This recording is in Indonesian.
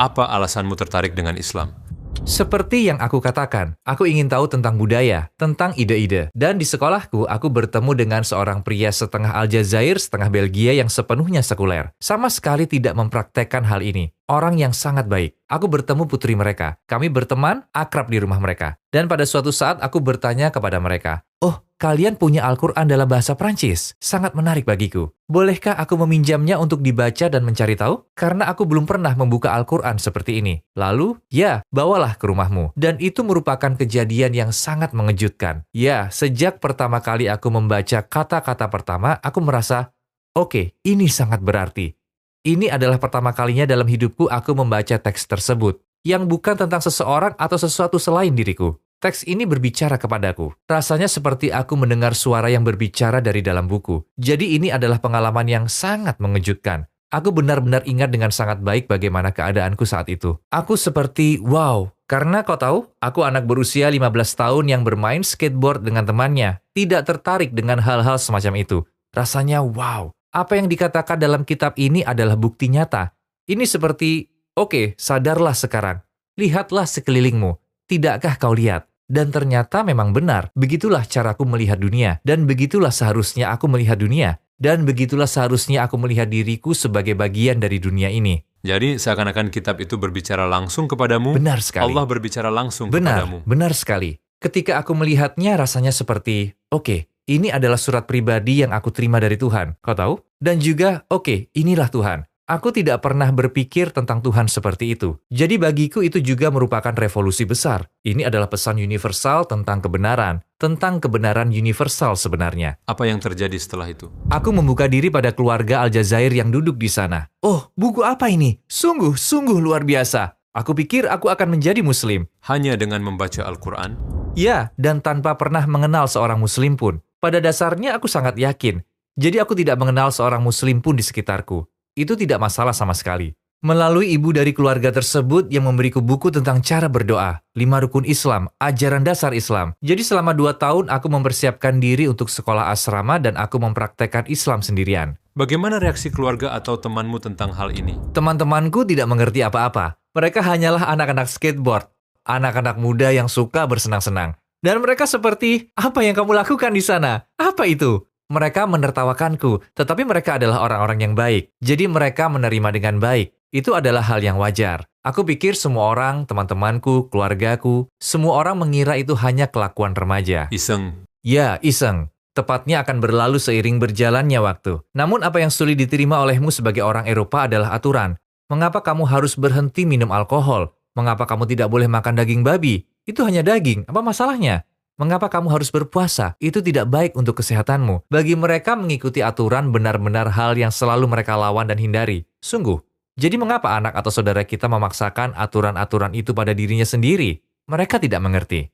Apa alasanmu tertarik dengan Islam? Seperti yang aku katakan, aku ingin tahu tentang budaya, tentang ide-ide. Dan di sekolahku, aku bertemu dengan seorang pria setengah Aljazair, setengah Belgia yang sepenuhnya sekuler. Sama sekali tidak mempraktekkan hal ini. Orang yang sangat baik. Aku bertemu putri mereka. Kami berteman, akrab di rumah mereka. Dan pada suatu saat aku bertanya kepada mereka, "Oh, kalian punya Al-Quran dalam bahasa Prancis? Sangat menarik bagiku. Bolehkah aku meminjamnya untuk dibaca dan mencari tahu? Karena aku belum pernah membuka Al-Quran seperti ini." Lalu, ya, bawalah ke rumahmu. Dan itu merupakan kejadian yang sangat mengejutkan. Ya, sejak pertama kali aku membaca kata-kata pertama, aku merasa, oke, ini sangat berarti. Ini adalah pertama kalinya dalam hidupku aku membaca teks tersebut, yang bukan tentang seseorang atau sesuatu selain diriku. Teks ini berbicara kepadaku. Rasanya seperti aku mendengar suara yang berbicara dari dalam buku. Jadi ini adalah pengalaman yang sangat mengejutkan. Aku benar-benar ingat dengan sangat baik bagaimana keadaanku saat itu. Aku seperti, wow, karena kau tahu, aku anak berusia 15 tahun yang bermain skateboard dengan temannya, tidak tertarik dengan hal-hal semacam itu. Rasanya, wow. Apa yang dikatakan dalam kitab ini adalah bukti nyata. Ini seperti, oke, sadarlah sekarang. Lihatlah sekelilingmu. Tidakkah kau lihat? Dan ternyata memang benar. Begitulah caraku melihat dunia. Dan begitulah seharusnya aku melihat dunia. Dan begitulah seharusnya aku melihat diriku sebagai bagian dari dunia ini. Jadi seakan-akan kitab itu berbicara langsung kepadamu. Benar sekali. Allah berbicara langsung kepadamu. Benar sekali. Ketika aku melihatnya rasanya seperti, oke, ini adalah surat pribadi yang aku terima dari Tuhan. Kau tahu? Dan juga, oke, inilah Tuhan. Aku tidak pernah berpikir tentang Tuhan seperti itu. Jadi bagiku itu juga merupakan revolusi besar. Ini adalah pesan universal tentang kebenaran universal sebenarnya. Apa yang terjadi setelah itu? Aku membuka diri pada keluarga Aljazair yang duduk di sana. Oh, buku apa ini? Sungguh luar biasa. Aku pikir aku akan menjadi Muslim. Hanya dengan membaca Al-Quran? Ya, dan tanpa pernah mengenal seorang Muslim pun. Pada dasarnya aku sangat yakin. Jadi aku tidak mengenal seorang Muslim pun di sekitarku. Itu tidak masalah sama sekali. Melalui ibu dari keluarga tersebut yang memberiku buku tentang cara berdoa, 5 rukun Islam, ajaran dasar Islam. Jadi selama 2 tahun aku mempersiapkan diri untuk sekolah asrama dan aku mempraktekkan Islam sendirian. Bagaimana reaksi keluarga atau temanmu tentang hal ini? Teman-temanku tidak mengerti apa-apa. Mereka hanyalah anak-anak skateboard. Anak-anak muda yang suka bersenang-senang. Dan mereka seperti, apa yang kamu lakukan di sana? Apa itu? Mereka menertawakanku, tetapi mereka adalah orang-orang yang baik. Jadi mereka menerima dengan baik. Itu adalah hal yang wajar. Aku pikir semua orang, teman-temanku, keluargaku, semua orang mengira itu hanya kelakuan remaja. Iseng. Ya, iseng. Tepatnya akan berlalu seiring berjalannya waktu. Namun apa yang sulit diterima olehmu sebagai orang Eropa adalah aturan. Mengapa kamu harus berhenti minum alkohol? Mengapa kamu tidak boleh makan daging babi? Itu hanya daging, apa masalahnya? Mengapa kamu harus berpuasa? Itu tidak baik untuk kesehatanmu. Bagi mereka mengikuti aturan benar-benar hal yang selalu mereka lawan dan hindari. Sungguh. Jadi mengapa anak atau saudara kita memaksakan aturan-aturan itu pada dirinya sendiri? Mereka tidak mengerti.